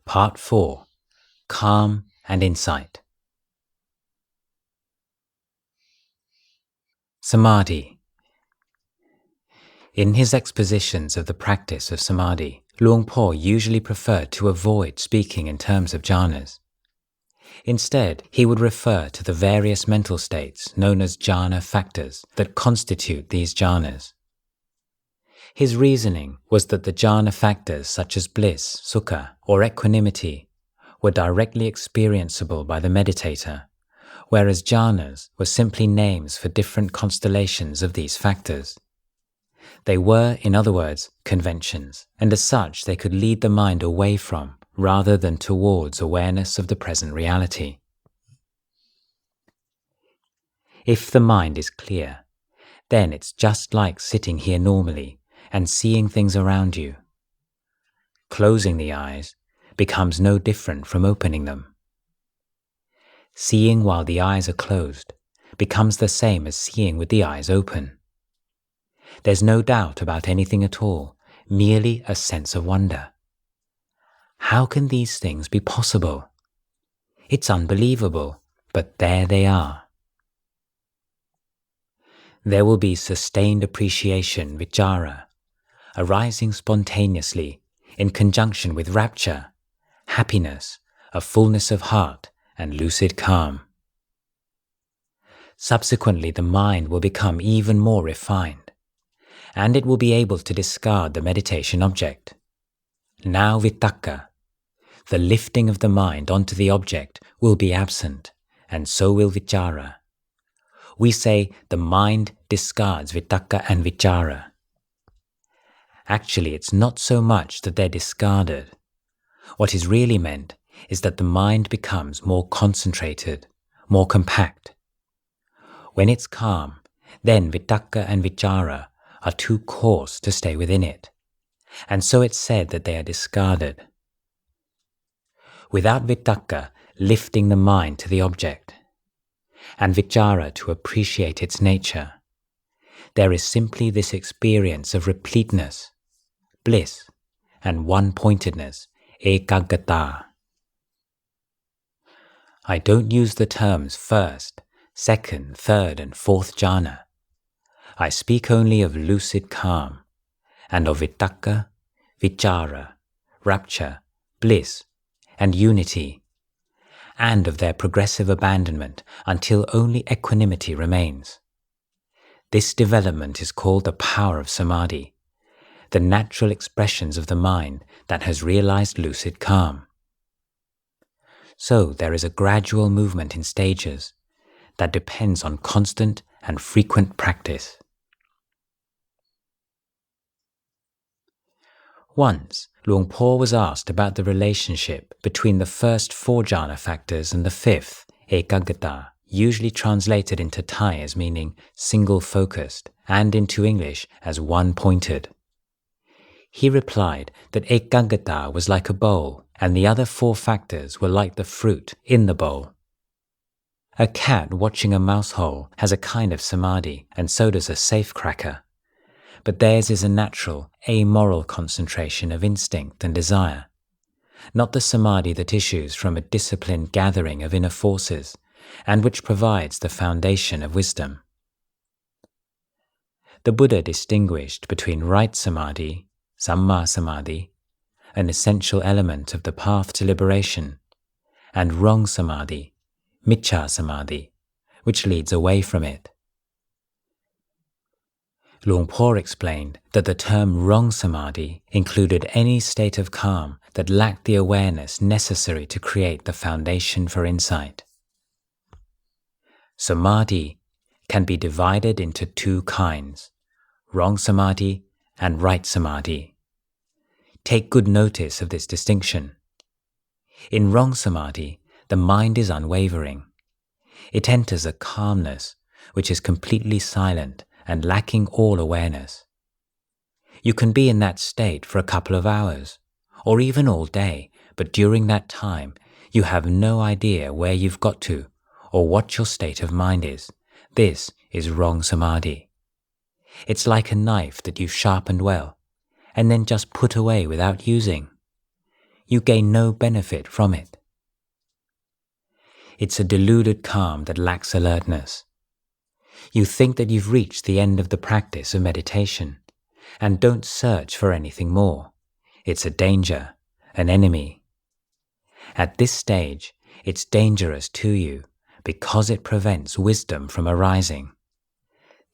Part 4. Calm and Insight. Samadhi. In his expositions of the practice of Samadhi, Luang Por usually preferred to avoid speaking in terms of jhanas. Instead, he would refer to the various mental states known as jhana factors that constitute these jhanas. His reasoning was that the jhana factors such as bliss, sukha, or equanimity were directly experienceable by the meditator, whereas jhanas were simply names for different constellations of these factors. They were, in other words, conventions, and as such they could lead the mind away from, rather than towards, awareness of the present reality. If the mind is clear, then it's just like sitting here normally and seeing things around you. Closing the eyes becomes no different from opening them. Seeing while the eyes are closed becomes the same as seeing with the eyes open. There's no doubt about anything at all, merely a sense of wonder. How can these things be possible? It's unbelievable, but there they are. There will be sustained appreciation, vichara, arising spontaneously in conjunction with rapture, happiness, a fullness of heart, and lucid calm. Subsequently, the mind will become even more refined, and it will be able to discard the meditation object. Now vitakka, the lifting of the mind onto the object, will be absent, and so will vichara. We say the mind discards vitakka and vichara. Actually, it's not so much that they're discarded. What is really meant is that the mind becomes more concentrated, more compact. When it's calm, then vitakka and vichara are too coarse to stay within it, and so it's said that they are discarded. Without vitakka lifting the mind to the object, and vichara to appreciate its nature, there is simply this experience of repleteness, bliss, and one-pointedness, ekaggata. I don't use the terms first, second, third, and fourth jhana. I speak only of lucid calm, and of vitakka, vichara, rapture, bliss, and unity, and of their progressive abandonment until only equanimity remains. This development is called the power of samadhi, the natural expressions of the mind that has realized lucid calm. So there is a gradual movement in stages that depends on constant and frequent practice. Once, Luang Por was asked about the relationship between the first 4 jhana factors and the 5th, ekaggata, usually translated into Thai as meaning single-focused and into English as one-pointed. He replied that ekaggata was like a bowl and the other 4 factors were like the fruit in the bowl. A cat watching a mouse hole has a kind of samadhi, and so does a safecracker. But theirs is a natural, amoral concentration of instinct and desire, not the samadhi that issues from a disciplined gathering of inner forces, and which provides the foundation of wisdom. The Buddha distinguished between right samadhi, samma samadhi, an essential element of the path to liberation, and wrong samadhi, miccha samadhi, which leads away from it. Luang Por explained that the term wrong samadhi included any state of calm that lacked the awareness necessary to create the foundation for insight. Samadhi can be divided into 2 kinds, wrong samadhi and right samadhi. Take good notice of this distinction. In wrong samadhi, the mind is unwavering. It enters a calmness which is completely silent and lacking all awareness. You can be in that state for a couple of hours, or even all day, but during that time you have no idea where you've got to or what your state of mind is. This is wrong samadhi. It's like a knife that you've sharpened well, and then just put away without using. you gain no benefit from it. It's a deluded calm that lacks alertness. You think that you've reached the end of the practice of meditation, and don't search for anything more. It's a danger, an enemy. At this stage, it's dangerous to you because it prevents wisdom from arising.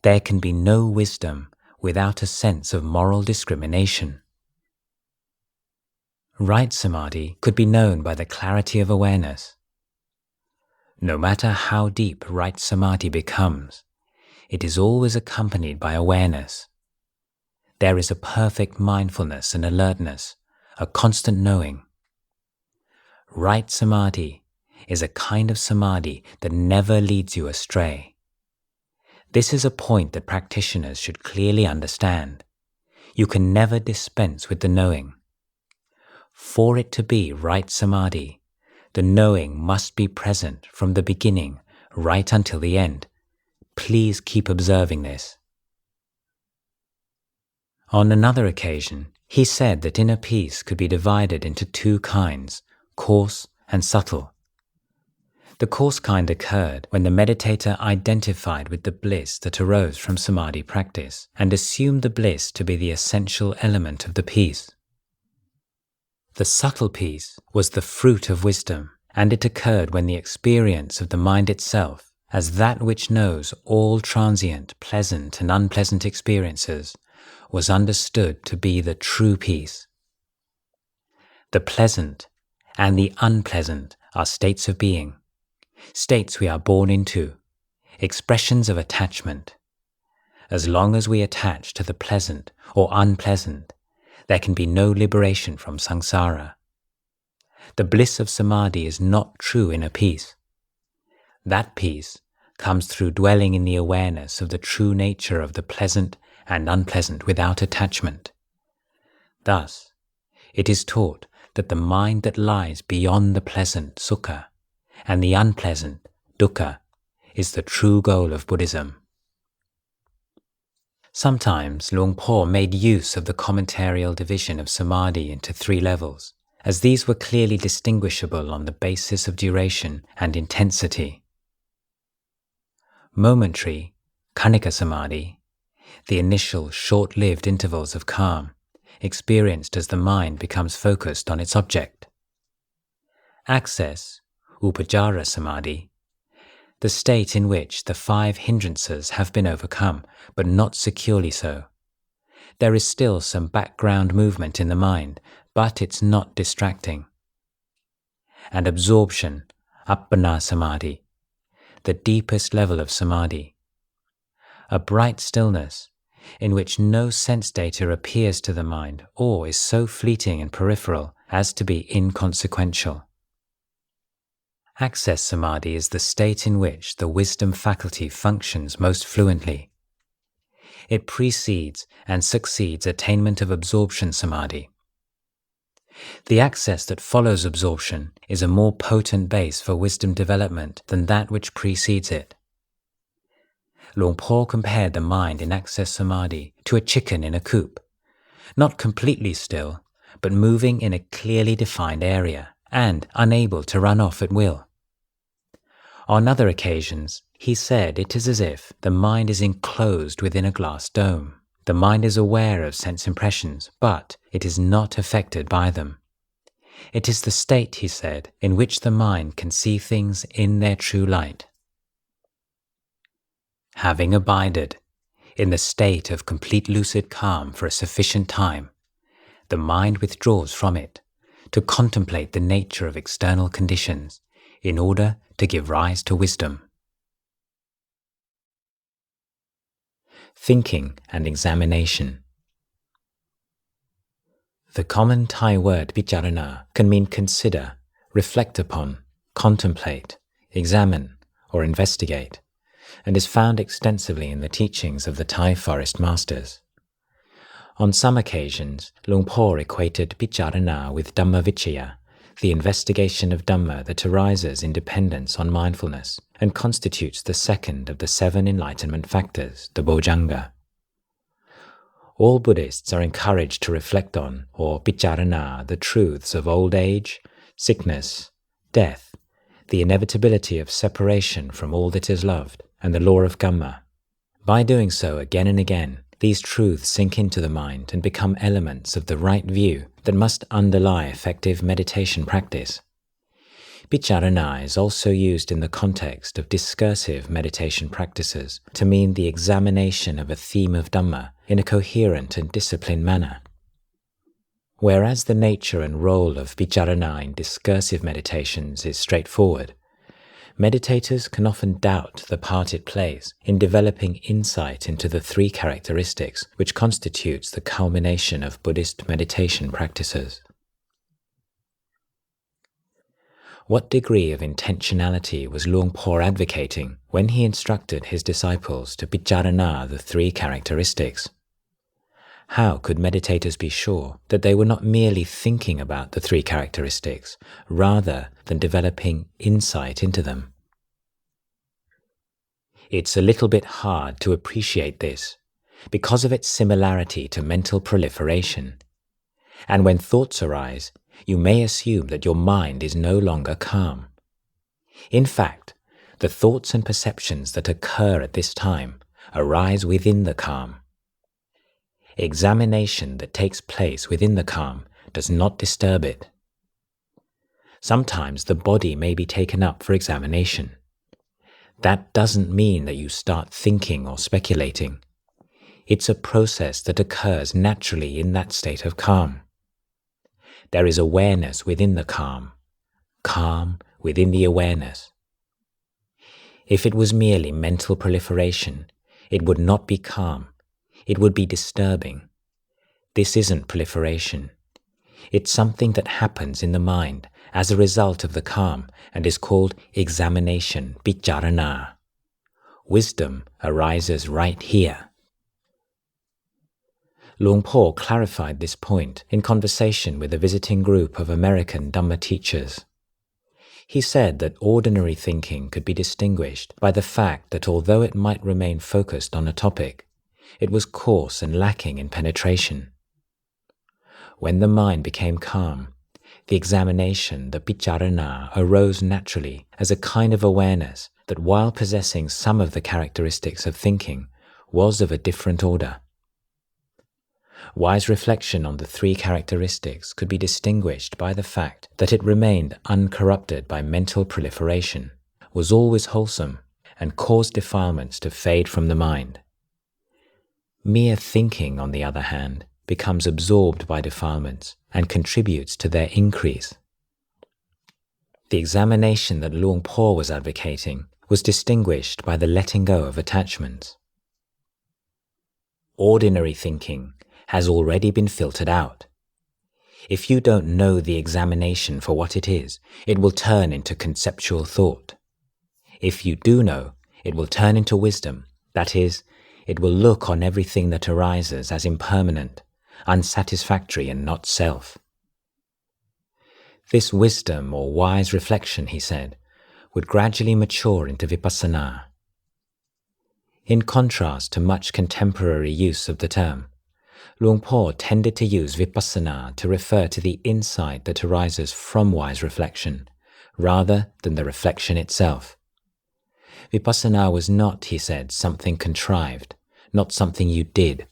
There can be no wisdom without a sense of moral discrimination. Right samadhi could be known by the clarity of awareness. No matter how deep right samadhi becomes, it is always accompanied by awareness. There is a perfect mindfulness and alertness, a constant knowing. Right samadhi is a kind of samadhi that never leads you astray. This is a point that practitioners should clearly understand. You can never dispense with the knowing. For it to be right samadhi, the knowing must be present from the beginning right until the end. Please keep observing this. On another occasion, he said that inner peace could be divided into two kinds, coarse and subtle. The coarse kind occurred when the meditator identified with the bliss that arose from samadhi practice and assumed the bliss to be the essential element of the peace. The subtle peace was the fruit of wisdom, and it occurred when the experience of the mind itself, as that which knows all transient, pleasant and unpleasant experiences, was understood to be the true peace. The pleasant and the unpleasant are states of being, states we are born into, expressions of attachment. As long as we attach to the pleasant or unpleasant, there can be no liberation from samsara. The bliss of samadhi is not true inner peace. That peace comes through dwelling in the awareness of the true nature of the pleasant and unpleasant without attachment. Thus, it is taught that the mind that lies beyond the pleasant, sukha, and the unpleasant, dukkha, is the true goal of Buddhism. Sometimes Luang Por made use of the commentarial division of samadhi into three levels, as these were clearly distinguishable on the basis of duration and intensity. Momentary, khanika samadhi, the initial short-lived intervals of calm, experienced as the mind becomes focused on its object. Access, upajjhara samadhi, the state in which the 5 hindrances have been overcome, but not securely so. There is still some background movement in the mind, but it's not distracting. And absorption, appana samadhi, the deepest level of samadhi. A bright stillness, in which no sense data appears to the mind or is so fleeting and peripheral as to be inconsequential. Access samadhi is the state in which the wisdom faculty functions most fluently. It precedes and succeeds attainment of absorption samadhi. The access that follows absorption is a more potent base for wisdom development than that which precedes it. Luang Por compared the mind in access samadhi to a chicken in a coop, not completely still, but moving in a clearly defined area and unable to run off at will. On other occasions, he said it is as if the mind is enclosed within a glass dome. The mind is aware of sense impressions, but it is not affected by them. It is the state, he said, in which the mind can see things in their true light. Having abided in the state of complete lucid calm for a sufficient time, the mind withdraws from it to contemplate the nature of external conditions in order to give rise to wisdom. Thinking and examination. The common Thai word vicharana can mean consider, reflect upon, contemplate, examine, or investigate, and is found extensively in the teachings of the Thai forest masters. On some occasions, Luang Por equated vicharana with Dhammavichaya, the investigation of Dhamma that arises in dependence on mindfulness and constitutes the second of the 7 enlightenment factors, the Bojjhanga. All Buddhists are encouraged to reflect on, or picharana, the truths of old age, sickness, death, the inevitability of separation from all that is loved, and the law of karma. By doing so again and again, these truths sink into the mind and become elements of the right view that must underlie effective meditation practice. Picharana is also used in the context of discursive meditation practices to mean the examination of a theme of Dhamma in a coherent and disciplined manner. Whereas the nature and role of Picharana in discursive meditations is straightforward, meditators can often doubt the part it plays in developing insight into the three characteristics which constitutes the culmination of Buddhist meditation practices. What degree of intentionality was Luang Por advocating when he instructed his disciples to picharana the three characteristics? How could meditators be sure that they were not merely thinking about the three characteristics rather than developing insight into them? It's a little bit hard to appreciate this because of its similarity to mental proliferation. And when thoughts arise, you may assume that your mind is no longer calm. In fact, the thoughts and perceptions that occur at this time arise within the calm. Examination that takes place within the calm does not disturb it. Sometimes the body may be taken up for examination. That doesn't mean that you start thinking or speculating. It's a process that occurs naturally in that state of calm. There is awareness within the calm, calm within the awareness. If it was merely mental proliferation, it would not be calm, it would be disturbing. This isn't proliferation. It's something that happens in the mind as a result of the calm and is called examination, picharana. Wisdom arises right here. Luang Por clarified this point in conversation with a visiting group of American Dhamma teachers. He said that ordinary thinking could be distinguished by the fact that although it might remain focused on a topic, it was coarse and lacking in penetration. When the mind became calm, the examination, the picharana, arose naturally as a kind of awareness that while possessing some of the characteristics of thinking, was of a different order. Wise reflection on the three characteristics could be distinguished by the fact that it remained uncorrupted by mental proliferation, was always wholesome, and caused defilements to fade from the mind. Mere thinking, on the other hand, becomes absorbed by defilements and contributes to their increase. The examination that Luang Por was advocating was distinguished by the letting go of attachments. Ordinary thinking has already been filtered out. If you don't know the examination for what it is, it will turn into conceptual thought. If you do know, it will turn into wisdom, that is, it will look on everything that arises as impermanent, unsatisfactory and not self. This wisdom or wise reflection, he said, would gradually mature into Vipassana. In contrast to much contemporary use of the term, Luang Por tended to use Vipassana to refer to the insight that arises from wise reflection, rather than the reflection itself. Vipassana was not, he said, something contrived, not something you did.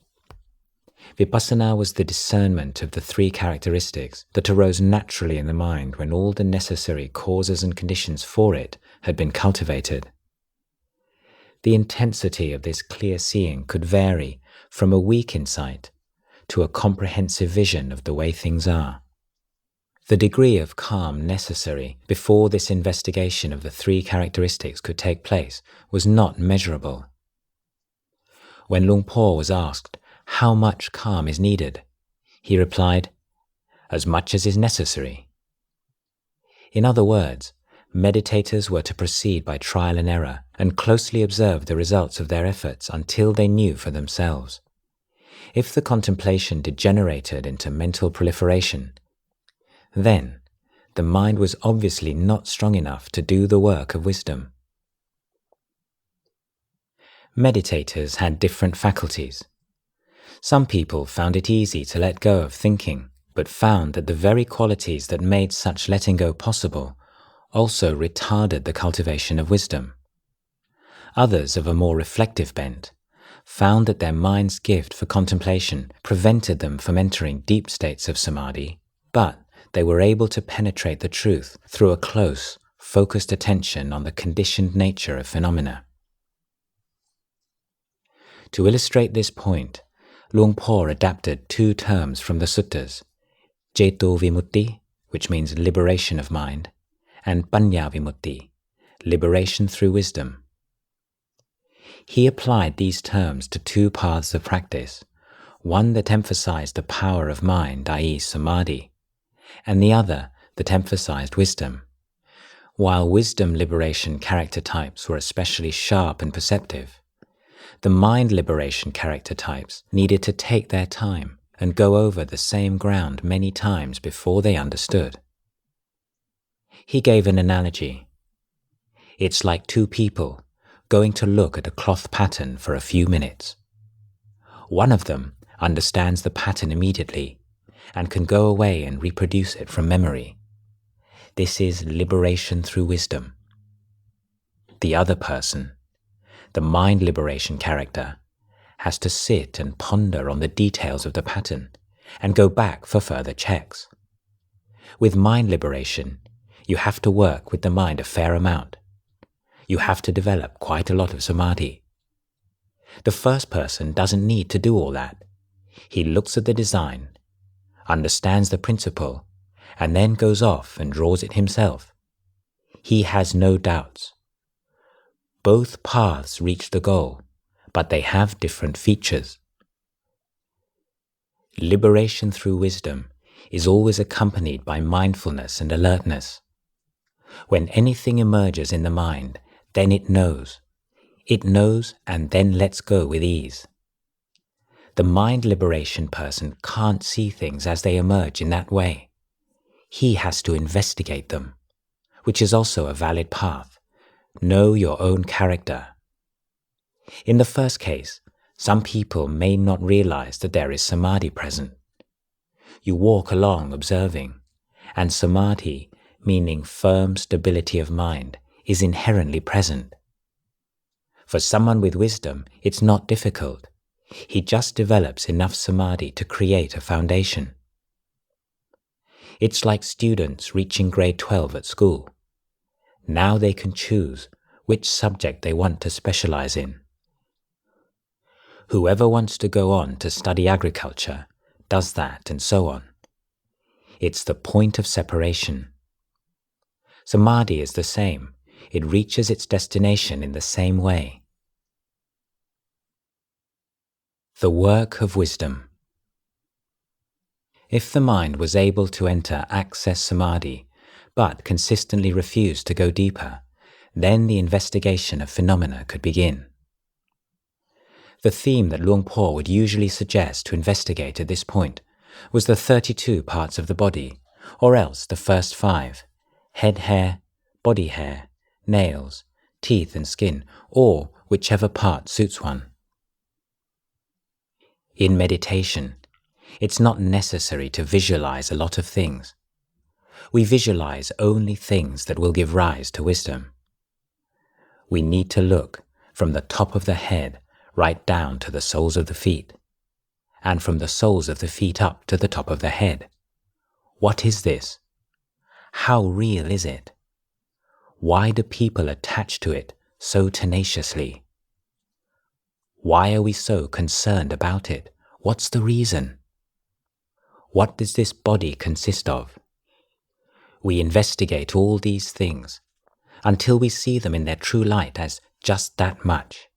Vipassana was the discernment of the three characteristics that arose naturally in the mind when all the necessary causes and conditions for it had been cultivated. The intensity of this clear seeing could vary from a weak insight to a comprehensive vision of the way things are. The degree of calm necessary before this investigation of the three characteristics could take place was not measurable. When Luang Por was asked how much calm is needed, he replied, "As much as is necessary." In other words, meditators were to proceed by trial and error and closely observe the results of their efforts until they knew for themselves. If the contemplation degenerated into mental proliferation, then the mind was obviously not strong enough to do the work of wisdom. Meditators had different faculties. Some people found it easy to let go of thinking, but found that the very qualities that made such letting go possible also retarded the cultivation of wisdom. Others of a more reflective bent found that their mind's gift for contemplation prevented them from entering deep states of samadhi, but they were able to penetrate the truth through a close, focused attention on the conditioned nature of phenomena. To illustrate this point, Luang Por adapted two terms from the suttas, Ceto Vimutti, which means liberation of mind, and Panya Vimutti, liberation through wisdom. He applied these terms to two paths of practice, one that emphasized the power of mind, i.e. samadhi, and the other that emphasized wisdom. While wisdom liberation character types were especially sharp and perceptive, the mind liberation character types needed to take their time and go over the same ground many times before they understood. He gave an analogy. It's like two people going to look at a cloth pattern for a few minutes. One of them understands the pattern immediately and can go away and reproduce it from memory. This is liberation through wisdom. The other person, the mind liberation character, has to sit and ponder on the details of the pattern and go back for further checks. With mind liberation, you have to work with the mind a fair amount. You have to develop quite a lot of samadhi. The first person doesn't need to do all that. He looks at the design, understands the principle, and then goes off and draws it himself. He has no doubts. Both paths reach the goal, but they have different features. Liberation through wisdom is always accompanied by mindfulness and alertness. When anything emerges in the mind, then it knows. It knows and then lets go with ease. The mind liberation person can't see things as they emerge in that way. He has to investigate them, which is also a valid path. Know your own character. In the first case, some people may not realize that there is samadhi present. You walk along observing, and samadhi, meaning firm stability of mind, is inherently present. For someone with wisdom, it's not difficult. He just develops enough samadhi to create a foundation. It's like students reaching grade 12 at school. Now they can choose which subject they want to specialize in. Whoever wants to go on to study agriculture does that, and so on. It's the point of separation. Samadhi is the same. It reaches its destination in the same way. The work of wisdom. If the mind was able to enter access samadhi, but consistently refused to go deeper, then the investigation of phenomena could begin. The theme that Luang Por would usually suggest to investigate at this point was the 32 parts of the body, or else the first 5, head hair, body hair, nails, teeth and skin, or whichever part suits one. In meditation, it's not necessary to visualize a lot of things. We visualize only things that will give rise to wisdom. We need to look from the top of the head right down to the soles of the feet, and from the soles of the feet up to the top of the head. What is this? How real is it? Why do people attach to it so tenaciously? Why are we so concerned about it? What's the reason? What does this body consist of? We investigate all these things until we see them in their true light as just that much.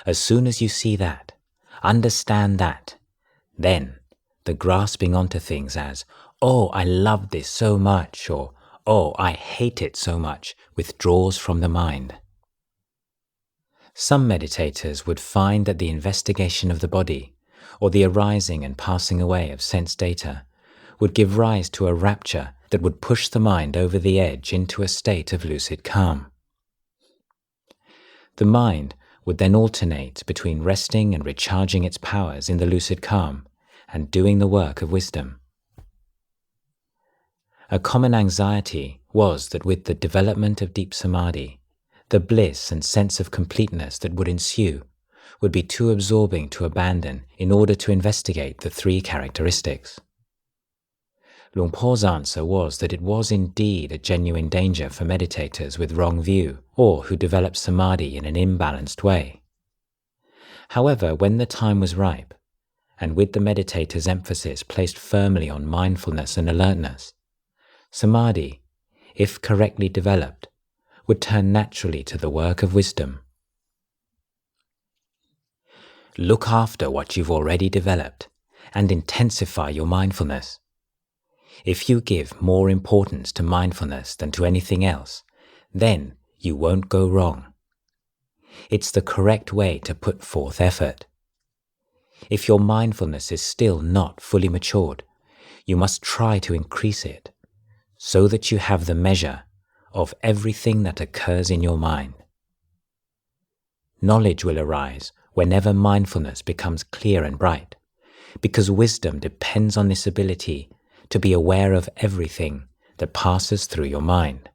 As soon as you see that, understand that, then the grasping onto things as, oh, I love this so much, or oh, I hate it so much, withdraws from the mind. Some meditators would find that the investigation of the body, or the arising and passing away of sense data, would give rise to a rapture that would push the mind over the edge into a state of lucid calm. The mind would then alternate between resting and recharging its powers in the lucid calm and doing the work of wisdom. A common anxiety was that with the development of deep samadhi, the bliss and sense of completeness that would ensue would be too absorbing to abandon in order to investigate the three characteristics. Luang Por's answer was that it was indeed a genuine danger for meditators with wrong view or who developed samadhi in an imbalanced way. However, when the time was ripe, and with the meditator's emphasis placed firmly on mindfulness and alertness, samadhi, if correctly developed, would turn naturally to the work of wisdom. Look after what you've already developed and intensify your mindfulness. If you give more importance to mindfulness than to anything else, then you won't go wrong. It's the correct way to put forth effort. If your mindfulness is still not fully matured, you must try to increase it, so that you have the measure of everything that occurs in your mind. Knowledge will arise whenever mindfulness becomes clear and bright, because wisdom depends on this ability to be aware of everything that passes through your mind.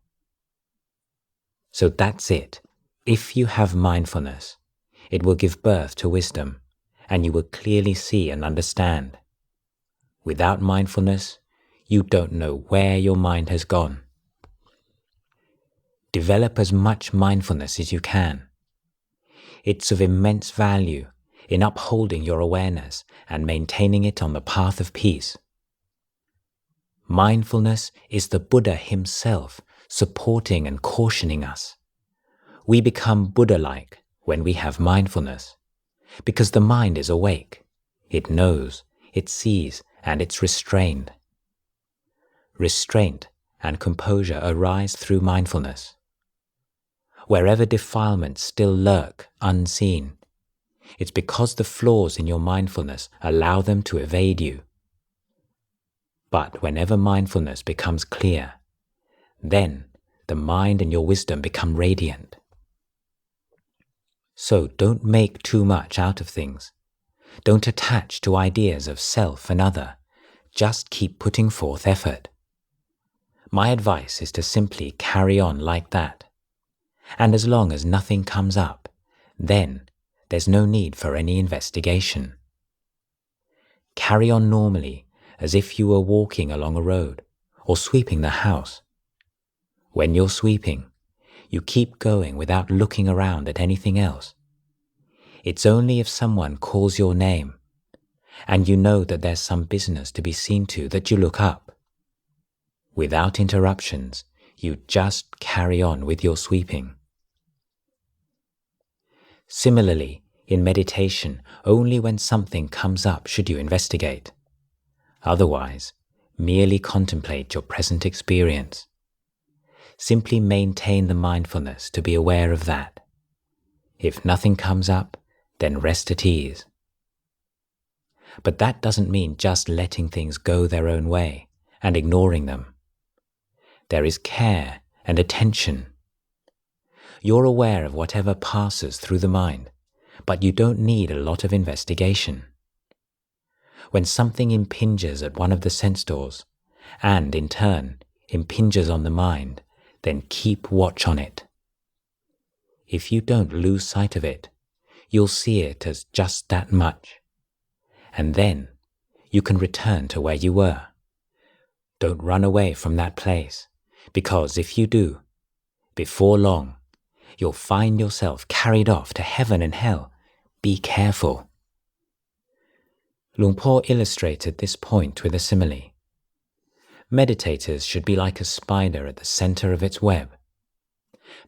So that's it. If you have mindfulness, it will give birth to wisdom, and you will clearly see and understand. Without mindfulness, you don't know where your mind has gone. Develop as much mindfulness as you can. It's of immense value in upholding your awareness and maintaining it on the path of peace. Mindfulness is the Buddha himself supporting and cautioning us. We become Buddha-like when we have mindfulness, because the mind is awake. It knows, it sees, and it's restrained. Restraint and composure arise through mindfulness. Wherever defilements still lurk unseen, it's because the flaws in your mindfulness allow them to evade you. But whenever mindfulness becomes clear, then the mind and your wisdom become radiant. So don't make too much out of things. Don't attach to ideas of self and other. Just keep putting forth effort. My advice is to simply carry on like that. And as long as nothing comes up, then there's no need for any investigation. Carry on normally as if you were walking along a road or sweeping the house. When you're sweeping, you keep going without looking around at anything else. It's only if someone calls your name and you know that there's some business to be seen to that you look up. Without interruptions, you just carry on with your sweeping. Similarly, in meditation, only when something comes up should you investigate. Otherwise, merely contemplate your present experience. Simply maintain the mindfulness to be aware of that. If nothing comes up, then rest at ease. But that doesn't mean just letting things go their own way and ignoring them. There is care and attention. You're aware of whatever passes through the mind, but you don't need a lot of investigation. When something impinges at one of the sense doors, and in turn impinges on the mind, then keep watch on it. If you don't lose sight of it, you'll see it as just that much, and then you can return to where you were. Don't run away from that place, because if you do, before long, you'll find yourself carried off to heaven and hell. Be careful. Luang Por illustrated this point with a simile. Meditators should be like a spider at the center of its web.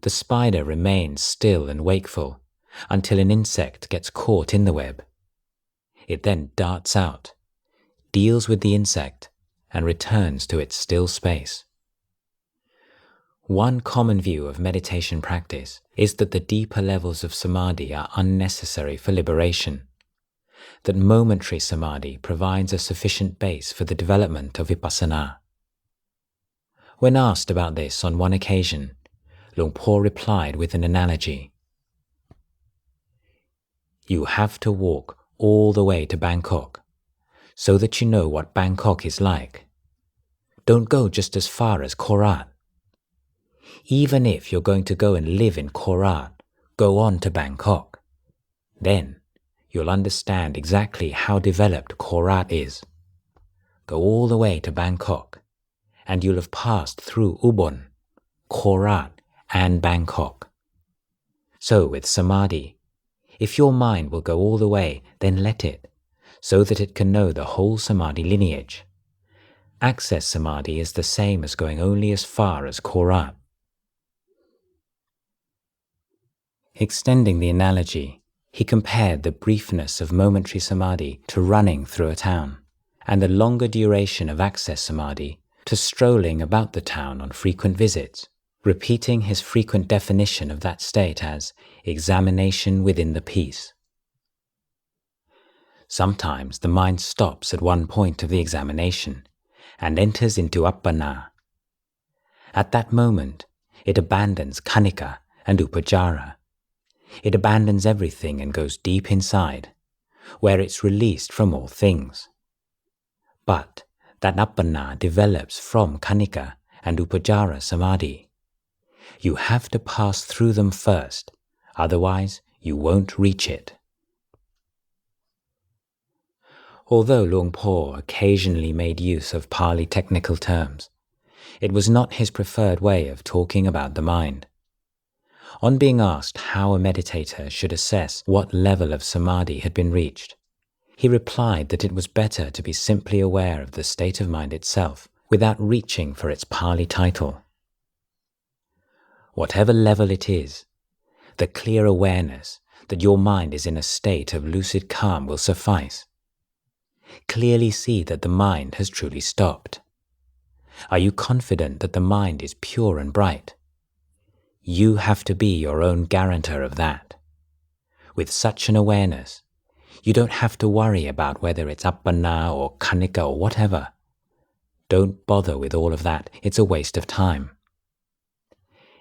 The spider remains still and wakeful until an insect gets caught in the web. It then darts out, deals with the insect, and returns to its still space. One common view of meditation practice is that the deeper levels of samadhi are unnecessary for liberation, that momentary samadhi provides a sufficient base for the development of Vipassana. When asked about this on one occasion, Luang Por replied with an analogy. You have to walk all the way to Bangkok, so that you know what Bangkok is like. Don't go just as far as Korat. Even if you're going to go and live in Korat, go on to Bangkok. Then you'll understand exactly how developed Korat is. Go all the way to Bangkok, and you'll have passed through Ubon, Korat, and Bangkok. So with Samadhi, if your mind will go all the way, then let it, so that it can know the whole Samadhi lineage. Access Samadhi is the same as going only as far as Korat. Extending the analogy, he compared the briefness of momentary Samadhi to running through a town, and the longer duration of access Samadhi to strolling about the town on frequent visits, repeating his frequent definition of that state as examination within the peace. Sometimes the mind stops at one point of the examination and enters into appana. At that moment, it abandons kanika and upajara. It abandons everything and goes deep inside, where it's released from all things. But that appana develops from kanika and upajara samadhi. You have to pass through them first, otherwise you won't reach it. Although Luang Por occasionally made use of Pali technical terms, it was not his preferred way of talking about the mind. On being asked how a meditator should assess what level of samadhi had been reached, he replied that it was better to be simply aware of the state of mind itself without reaching for its Pali title. Whatever level it is, the clear awareness that your mind is in a state of lucid calm will suffice. Clearly see that the mind has truly stopped. Are you confident that the mind is pure and bright? You have to be your own guarantor of that. With such an awareness, you don't have to worry about whether it's appana or kanika or whatever. Don't bother with all of that, it's a waste of time.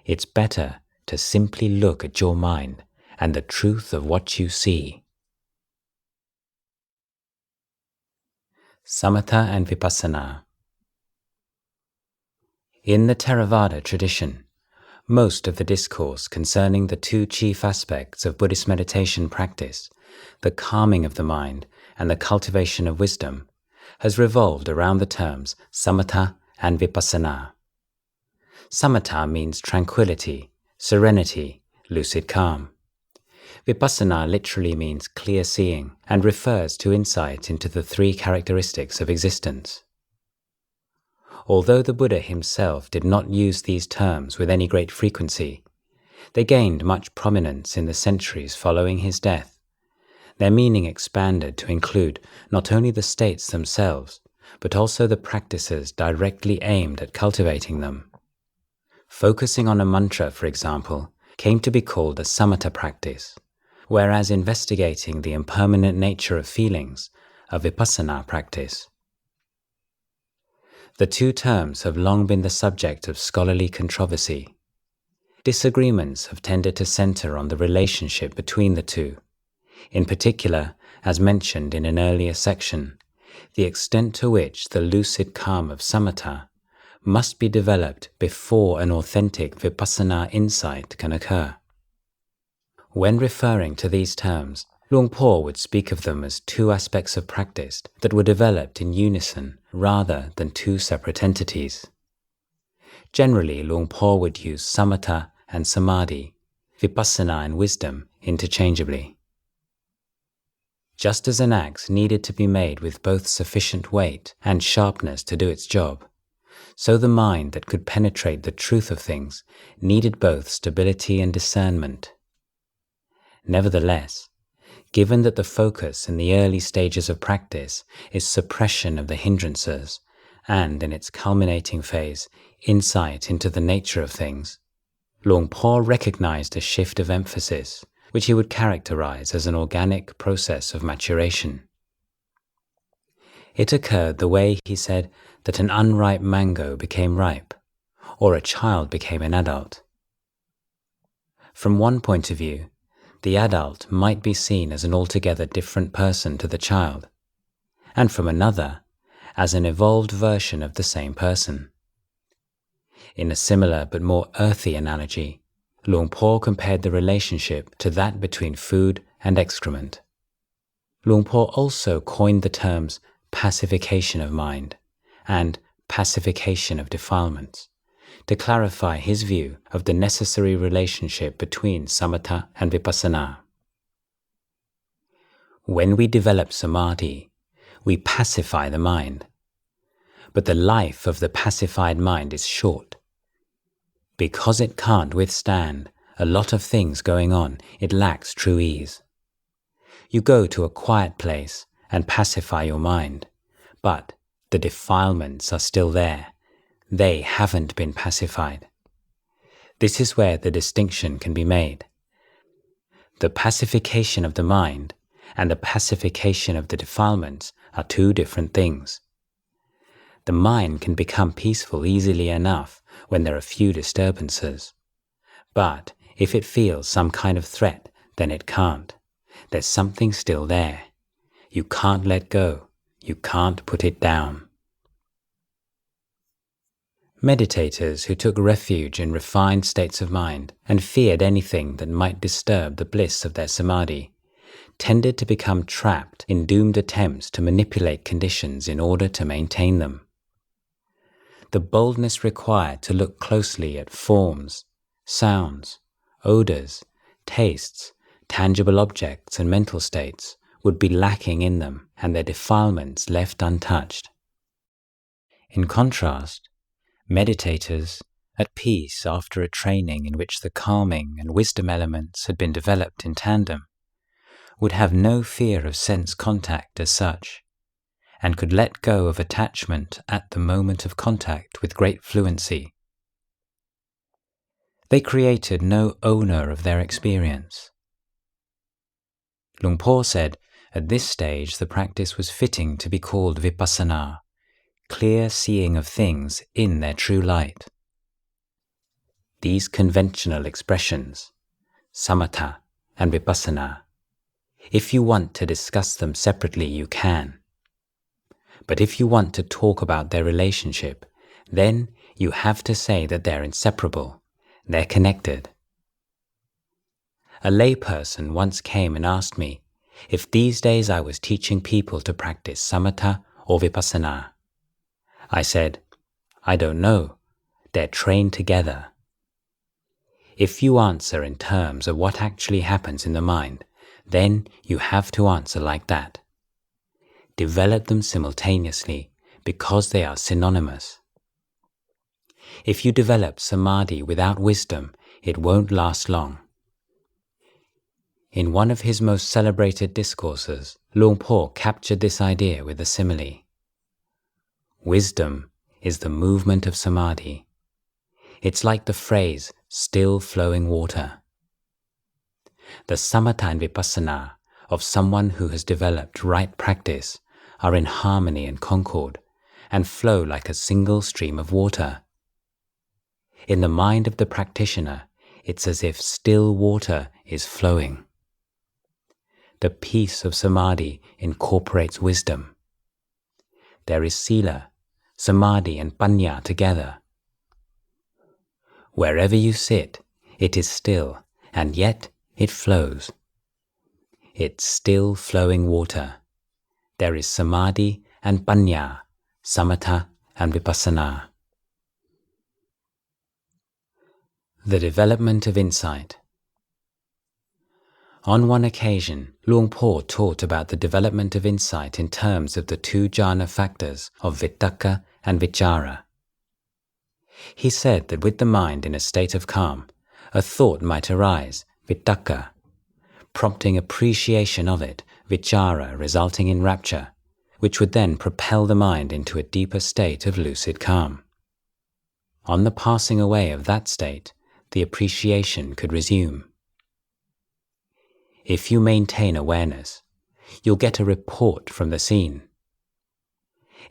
It's better to simply look at your mind and the truth of what you see. Samatha and Vipassana. In the Theravada tradition, most of the discourse concerning the two chief aspects of Buddhist meditation practice, the calming of the mind and the cultivation of wisdom, has revolved around the terms Samatha and Vipassana. Samatha means tranquility, serenity, lucid calm. Vipassana literally means clear seeing and refers to insight into the three characteristics of existence. Although the Buddha himself did not use these terms with any great frequency, they gained much prominence in the centuries following his death. Their meaning expanded to include not only the states themselves, but also the practices directly aimed at cultivating them. Focusing on a mantra, for example, came to be called a samatha practice, whereas investigating the impermanent nature of feelings, a vipassana practice. The two terms have long been the subject of scholarly controversy. Disagreements have tended to center on the relationship between the two. In particular, as mentioned in an earlier section, the extent to which the lucid calm of samatha must be developed before an authentic vipassana insight can occur. When referring to these terms, Luang Por would speak of them as two aspects of practice that were developed in unison rather than two separate entities. Generally, Luang Por would use samatha and samadhi, vipassana and wisdom interchangeably. Just as an axe needed to be made with both sufficient weight and sharpness to do its job, so the mind that could penetrate the truth of things needed both stability and discernment. Nevertheless, given that the focus in the early stages of practice is suppression of the hindrances, and in its culminating phase, insight into the nature of things, Luang Por recognized a shift of emphasis, which he would characterize as an organic process of maturation. It occurred the way he said that an unripe mango became ripe, or a child became an adult. From one point of view, the adult might be seen as an altogether different person to the child, and from another, as an evolved version of the same person. In a similar but more earthy analogy, Luang Por compared the relationship to that between food and excrement. Luang Por also coined the terms pacification of mind and pacification of defilements to clarify his view of the necessary relationship between Samatha and Vipassana. When we develop samadhi, we pacify the mind, but the life of the pacified mind is short. Because it can't withstand a lot of things going on, it lacks true ease. You go to a quiet place and pacify your mind, but the defilements are still there. They haven't been pacified. This is where the distinction can be made. The pacification of the mind and the pacification of the defilements are two different things. The mind can become peaceful easily enough when there are few disturbances. But if it feels some kind of threat, then it can't. There's something still there. You can't let go. You can't put it down. Meditators who took refuge in refined states of mind and feared anything that might disturb the bliss of their samadhi tended to become trapped in doomed attempts to manipulate conditions in order to maintain them. The boldness required to look closely at forms, sounds, odors, tastes, tangible objects and mental states would be lacking in them and their defilements left untouched. In contrast, meditators, at peace after a training in which the calming and wisdom elements had been developed in tandem, would have no fear of sense contact as such, and could let go of attachment at the moment of contact with great fluency. They created no owner of their experience. Luang Por said, at this stage the practice was fitting to be called Vipassana, clear seeing of things in their true light. These conventional expressions, Samatha and Vipassana, if you want to discuss them separately, you can. But if you want to talk about their relationship, then you have to say that they're inseparable, they're connected. A layperson once came and asked me if these days I was teaching people to practice Samatha or Vipassana. I said, I don't know, they're trained together. If you answer in terms of what actually happens in the mind, then you have to answer like that. Develop them simultaneously because they are synonymous. If you develop samadhi without wisdom, it won't last long. In one of his most celebrated discourses, Luang Por captured this idea with a simile. Wisdom is the movement of samadhi. It's like the phrase, still flowing water. The Samatha and Vipassana of someone who has developed right practice are in harmony and concord, and flow like a single stream of water. In the mind of the practitioner, it's as if still water is flowing. The peace of samadhi incorporates wisdom. There is sila, samadhi and panya together. Wherever you sit, it is still, and yet it flows. It's still flowing water. There is samadhi and panya, samatha and vipassana. The development of insight. On one occasion, Luang Por taught about the development of insight in terms of the two jhana factors of vitakka and vichara. He said that with the mind in a state of calm, a thought might arise, vitakka, prompting appreciation of it, vichara resulting in rapture, which would then propel the mind into a deeper state of lucid calm. On the passing away of that state, the appreciation could resume. If you maintain awareness, you'll get a report from the scene.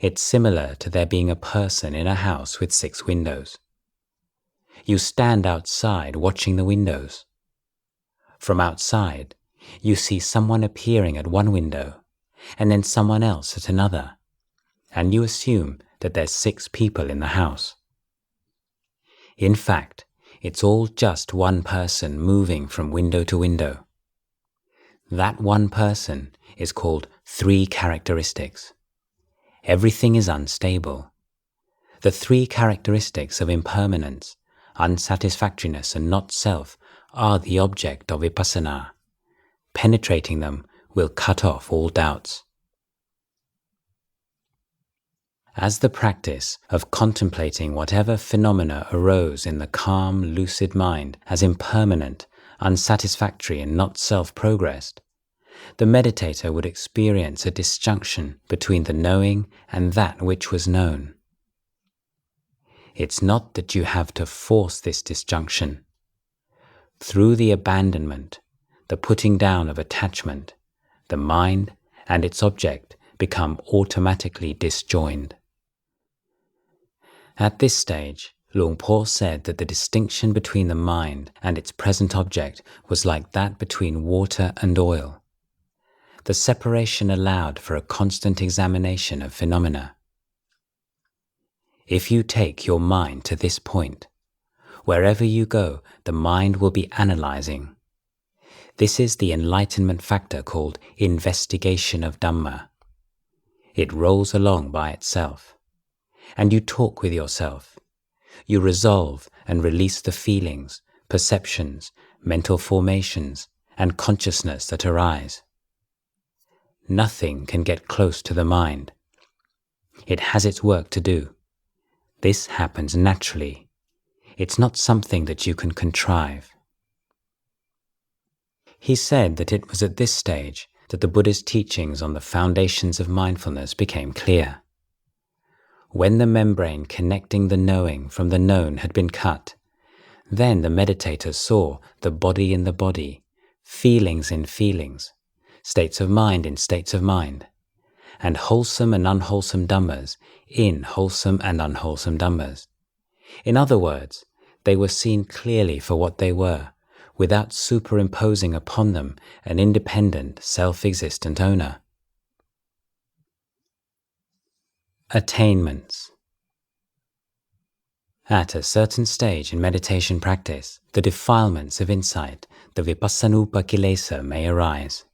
It's similar to there being a person in a house with 6 windows. You stand outside watching the windows. From outside, you see someone appearing at one window, and then someone else at another, and you assume that there's 6 people in the house. In fact, it's all just one person moving from window to window. That one person is called 3 characteristics. Everything is unstable. The 3 characteristics of impermanence, unsatisfactoriness and not self are the object of Vipassana. Penetrating them will cut off all doubts. As the practice of contemplating whatever phenomena arose in the calm, lucid mind as impermanent, unsatisfactory and not self progressed, the meditator would experience a disjunction between the knowing and that which was known. It's not that you have to force this disjunction. Through the abandonment, the putting down of attachment, the mind and its object become automatically disjoined. At this stage, Luang Por said that the distinction between the mind and its present object was like that between water and oil. The separation allowed for a constant examination of phenomena. If you take your mind to this point, wherever you go, the mind will be analyzing. This is the enlightenment factor called investigation of Dhamma. It rolls along by itself. And you talk with yourself. You resolve and release the feelings, perceptions, mental formations, and consciousness that arise. Nothing can get close to the mind. It has its work to do. This happens naturally. It's not something that you can contrive. He said that it was at this stage that the Buddha's teachings on the foundations of mindfulness became clear. When the membrane connecting the knowing from the known had been cut, then the meditator saw the body in the body, feelings in feelings, states of mind in states of mind, and wholesome and unwholesome Dhammas in wholesome and unwholesome Dhammas. In other words, they were seen clearly for what they were, without superimposing upon them an independent, self-existent owner. Attainments. At a certain stage in meditation practice, the defilements of insight, the vipassanupa kilesa, may arise.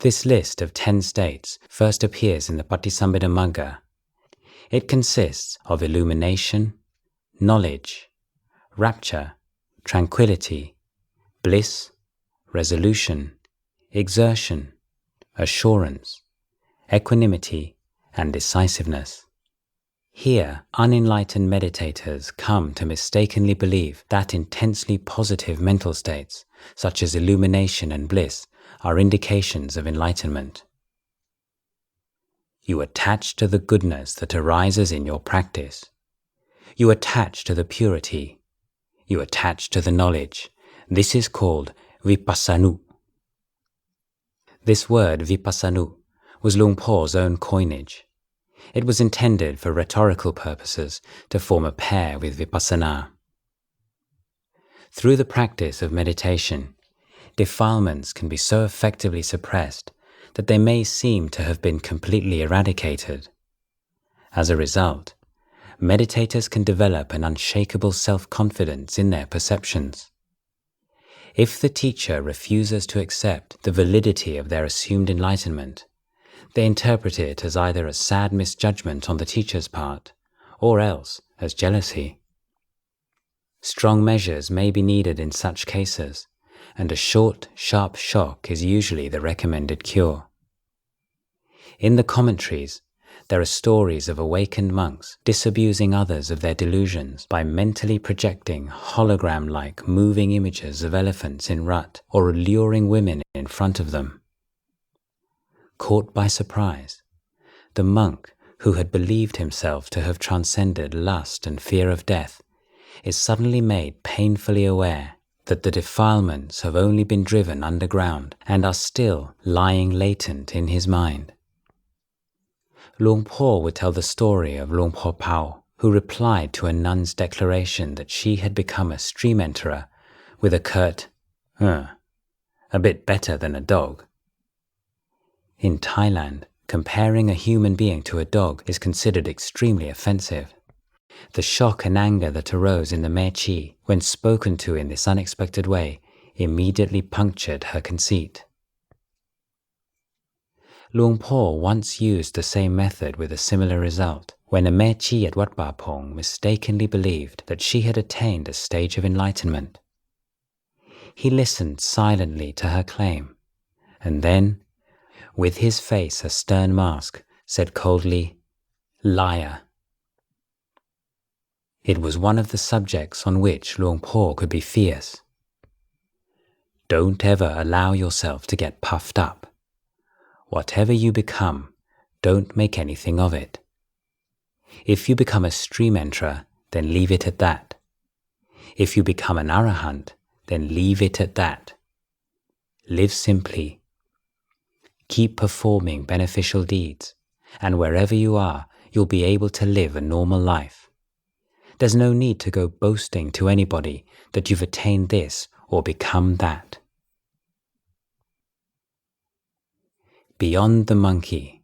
This list of 10 states first appears in the Patisambhida Magga. It consists of illumination, knowledge, rapture, tranquility, bliss, resolution, exertion, assurance, equanimity, and decisiveness. Here, unenlightened meditators come to mistakenly believe that intensely positive mental states, such as illumination and bliss, are indications of enlightenment. You attach to the goodness that arises in your practice. You attach to the purity. You attach to the knowledge. This is called vipassanu. This word vipassanu was Luang Por's own coinage. It was intended for rhetorical purposes to form a pair with vipassana. Through the practice of meditation, defilements can be so effectively suppressed that they may seem to have been completely eradicated. As a result, meditators can develop an unshakable self-confidence in their perceptions. If the teacher refuses to accept the validity of their assumed enlightenment, they interpret it as either a sad misjudgment on the teacher's part, or else as jealousy. Strong measures may be needed in such cases, and a short, sharp shock is usually the recommended cure. In the commentaries, there are stories of awakened monks disabusing others of their delusions by mentally projecting hologram-like moving images of elephants in rut or alluring women in front of them. Caught by surprise, the monk, who had believed himself to have transcended lust and fear of death, is suddenly made painfully aware that the defilements have only been driven underground and are still lying latent in his mind. Luang Por would tell the story of Luang Por Pao, who replied to a nun's declaration that she had become a stream enterer with a curt, A bit better than a dog. In Thailand, comparing a human being to a dog is considered extremely offensive. The shock and anger that arose in the Mechi when spoken to in this unexpected way immediately punctured her conceit. Luang Por once used the same method with a similar result when a Mechi at Wat Pa Pong mistakenly believed that she had attained a stage of enlightenment. He listened silently to her claim, and then, with his face a stern mask, said coldly, "Liar." It was one of the subjects on which Luang Por could be fierce. Don't ever allow yourself to get puffed up. Whatever you become, don't make anything of it. If you become a stream enterer, then leave it at that. If you become an arahant, then leave it at that. Live simply. Keep performing beneficial deeds, and wherever you are, you'll be able to live a normal life. There's no need to go boasting to anybody that you've attained this or become that. Beyond the monkey.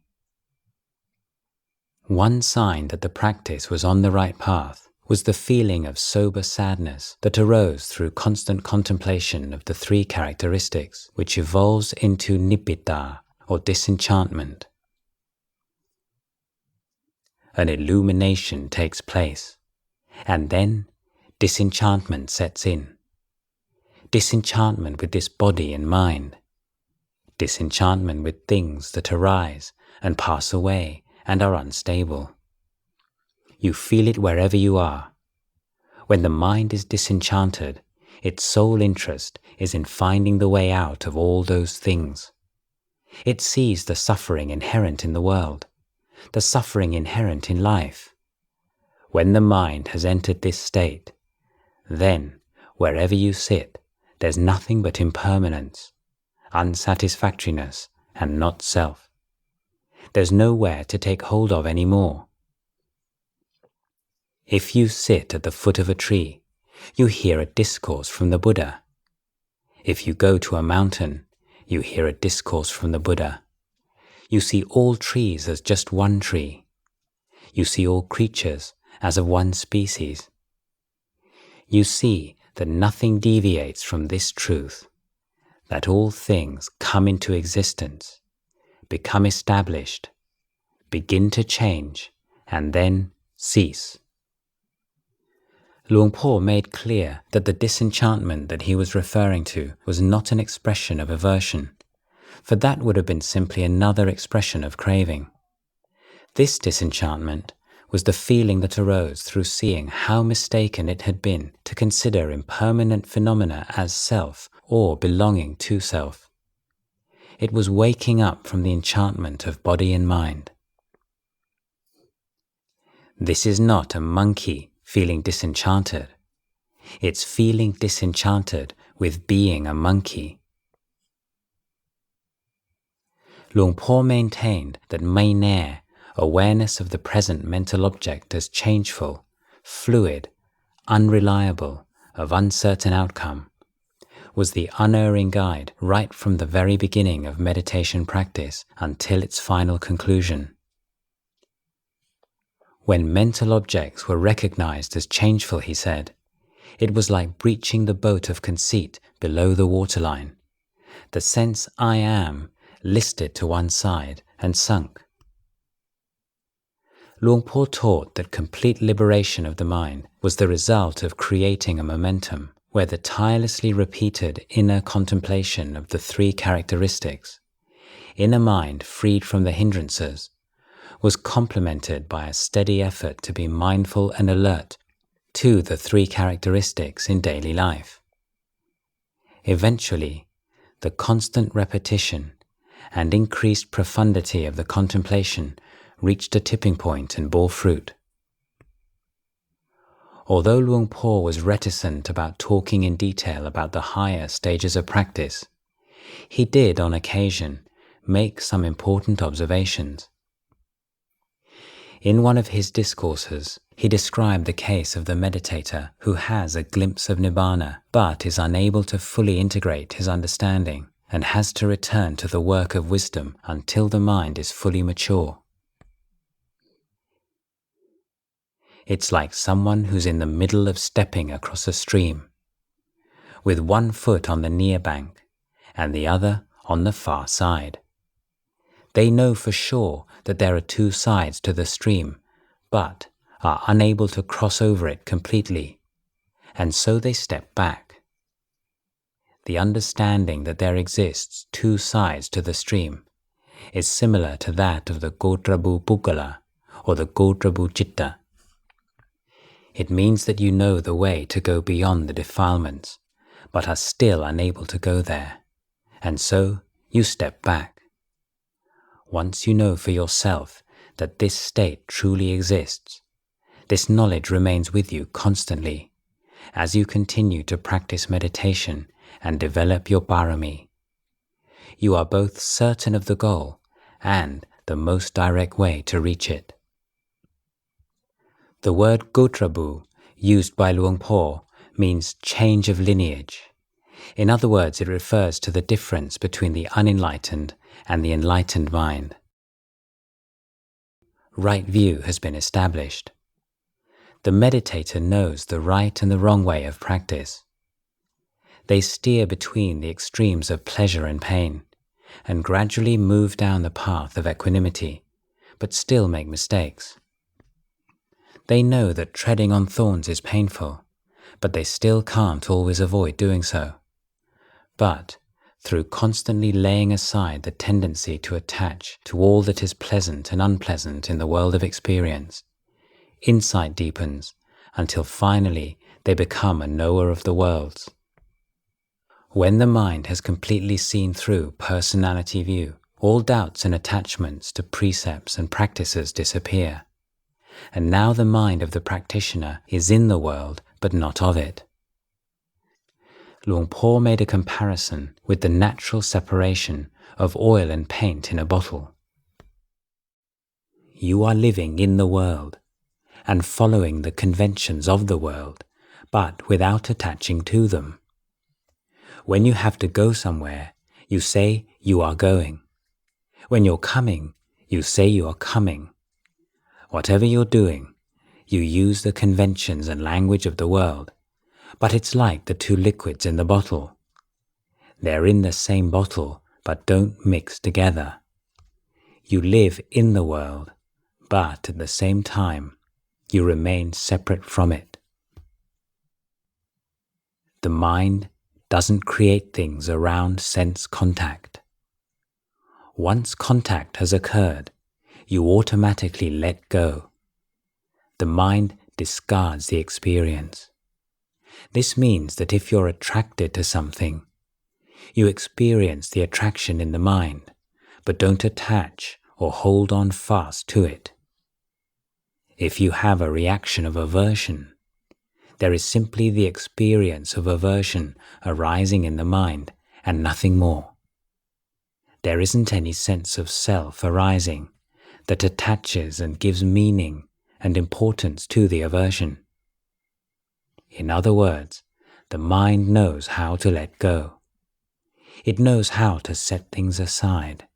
One sign that the practice was on the right path was the feeling of sober sadness that arose through constant contemplation of the three characteristics which evolves into nibbida, or disenchantment. An illumination takes place, and then disenchantment sets in. Disenchantment with this body and mind. Disenchantment with things that arise and pass away and are unstable. You feel it wherever you are. When the mind is disenchanted, its sole interest is in finding the way out of all those things. It sees the suffering inherent in the world, the suffering inherent in life. When the mind has entered this state, then, wherever you sit, there's nothing but impermanence, unsatisfactoriness, and not self. There's nowhere to take hold of any more. If you sit at the foot of a tree, you hear a discourse from the Buddha. If you go to a mountain, you hear a discourse from the Buddha. You see all trees as just one tree. You see all creatures as of one species. You see that nothing deviates from this truth, that all things come into existence, become established, begin to change, and then cease. Luang Por made clear that the disenchantment that he was referring to was not an expression of aversion, for that would have been simply another expression of craving. This disenchantment was the feeling that arose through seeing how mistaken it had been to consider impermanent phenomena as self or belonging to self. It was waking up from the enchantment of body and mind. This is not a monkey feeling disenchanted. It's feeling disenchanted with being a monkey. Luang Por maintained that Mainer, awareness of the present mental object as changeful, fluid, unreliable, of uncertain outcome, was the unerring guide right from the very beginning of meditation practice until its final conclusion. When mental objects were recognized as changeful, he said, it was like breaching the boat of conceit below the waterline. The sense I am listed to one side and sunk. Luang Por taught that complete liberation of the mind was the result of creating a momentum where the tirelessly repeated inner contemplation of the three characteristics, inner mind freed from the hindrances, was complemented by a steady effort to be mindful and alert to the three characteristics in daily life. Eventually, the constant repetition and increased profundity of the contemplation reached a tipping point and bore fruit. Although Luang Por was reticent about talking in detail about the higher stages of practice, he did, on occasion, make some important observations. In one of his discourses, he described the case of the meditator who has a glimpse of Nibbana but is unable to fully integrate his understanding and has to return to the work of wisdom until the mind is fully mature. It's like someone who's in the middle of stepping across a stream, with one foot on the near bank and the other on the far side. They know for sure that there are two sides to the stream, but are unable to cross over it completely, and so they step back. The understanding that there exists two sides to the stream is similar to that of the Gotrabu Pukkala or the Gotrabu Citta. It means that you know the way to go beyond the defilements, but are still unable to go there, and so you step back. Once you know for yourself that this state truly exists, this knowledge remains with you constantly as you continue to practice meditation and develop your parami. You are both certain of the goal and the most direct way to reach it. The word Gotrabu, used by Luang Por, means change of lineage. In other words, it refers to the difference between the unenlightened and the enlightened mind. Right view has been established. The meditator knows the right and the wrong way of practice. They steer between the extremes of pleasure and pain, and gradually move down the path of equanimity, but still make mistakes. They know that treading on thorns is painful, but they still can't always avoid doing so. But through constantly laying aside the tendency to attach to all that is pleasant and unpleasant in the world of experience, insight deepens until finally they become a knower of the worlds. When the mind has completely seen through personality view, all doubts and attachments to precepts and practices disappear, and now the mind of the practitioner is in the world but not of it. Luang Por made a comparison with the natural separation of oil and paint in a bottle. You are living in the world and following the conventions of the world, but without attaching to them. When you have to go somewhere, you say you are going. When you're coming, you say you are coming. Whatever you're doing, you use the conventions and language of the world, but it's like the two liquids in the bottle. They're in the same bottle, but don't mix together. You live in the world, but at the same time, you remain separate from it. The mind doesn't create things around sense contact. Once contact has occurred, you automatically let go. The mind discards the experience. This means that if you're attracted to something, you experience the attraction in the mind, but don't attach or hold on fast to it. If you have a reaction of aversion, there is simply the experience of aversion arising in the mind and nothing more. There isn't any sense of self arising that attaches and gives meaning and importance to the aversion. In other words, the mind knows how to let go. It knows how to set things aside.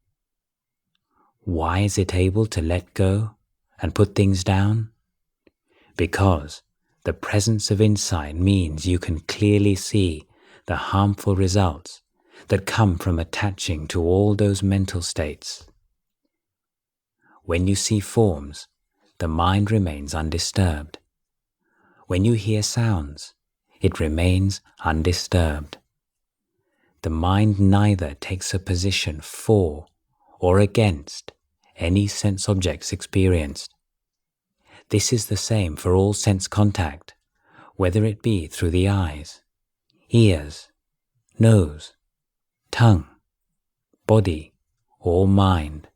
Why is it able to let go and put things down? Because the presence of insight means you can clearly see the harmful results that come from attaching to all those mental states. When you see forms, the mind remains undisturbed. When you hear sounds, it remains undisturbed. The mind neither takes a position for or against any sense objects experienced. This is the same for all sense contact, whether it be through the eyes, ears, nose, tongue, body, or mind.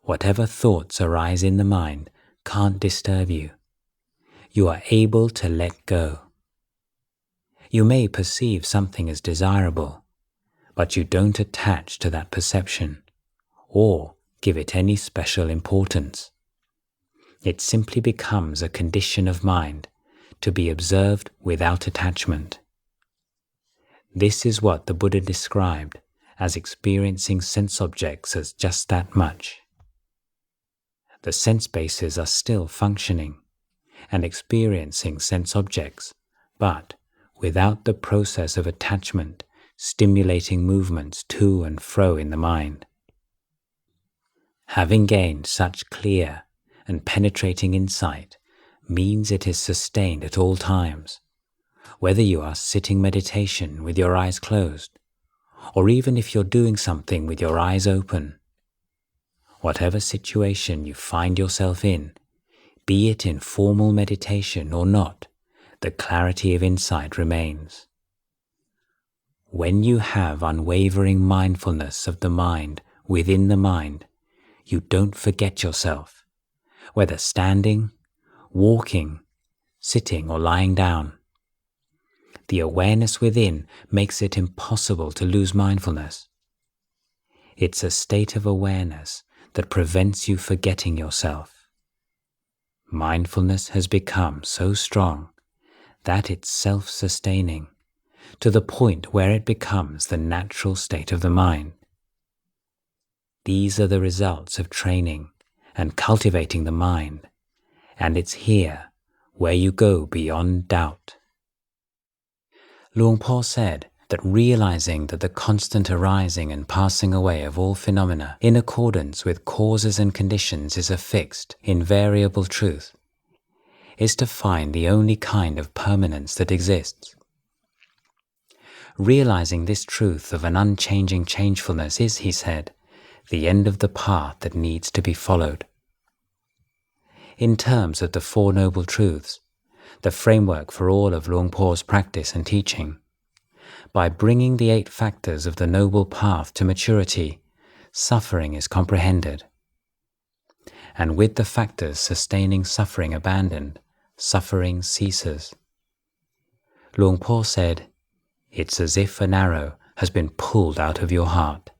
Whatever thoughts arise in the mind can't disturb you. You are able to let go. You may perceive something as desirable, but you don't attach to that perception or give it any special importance. It simply becomes a condition of mind to be observed without attachment. This is what the Buddha described as experiencing sense objects as just that much. The sense bases are still functioning and experiencing sense objects, but without the process of attachment stimulating movements to and fro in the mind. Having gained such clear and penetrating insight means it is sustained at all times, whether you are sitting meditation with your eyes closed, or even if you're doing something with your eyes open. Whatever situation you find yourself in, be it in formal meditation or not, the clarity of insight remains. When you have unwavering mindfulness of the mind within the mind, you don't forget yourself, whether standing, walking, sitting or lying down. The awareness within makes it impossible to lose mindfulness. It's a state of awareness that prevents you forgetting yourself. Mindfulness has become so strong that it's self-sustaining, to the point where it becomes the natural state of the mind. These are the results of training and cultivating the mind, and it's here where you go beyond doubt. Luang Por said that realizing that the constant arising and passing away of all phenomena in accordance with causes and conditions is a fixed, invariable truth, is to find the only kind of permanence that exists. Realizing this truth of an unchanging changefulness is, he said, the end of the path that needs to be followed. In terms of the Four Noble Truths, the framework for all of Luang Por's practice and teaching, by bringing the 8 factors of the Noble Path to maturity, suffering is comprehended. And with the factors sustaining suffering abandoned, suffering ceases. Luang Por said, "It's as if an arrow has been pulled out of your heart."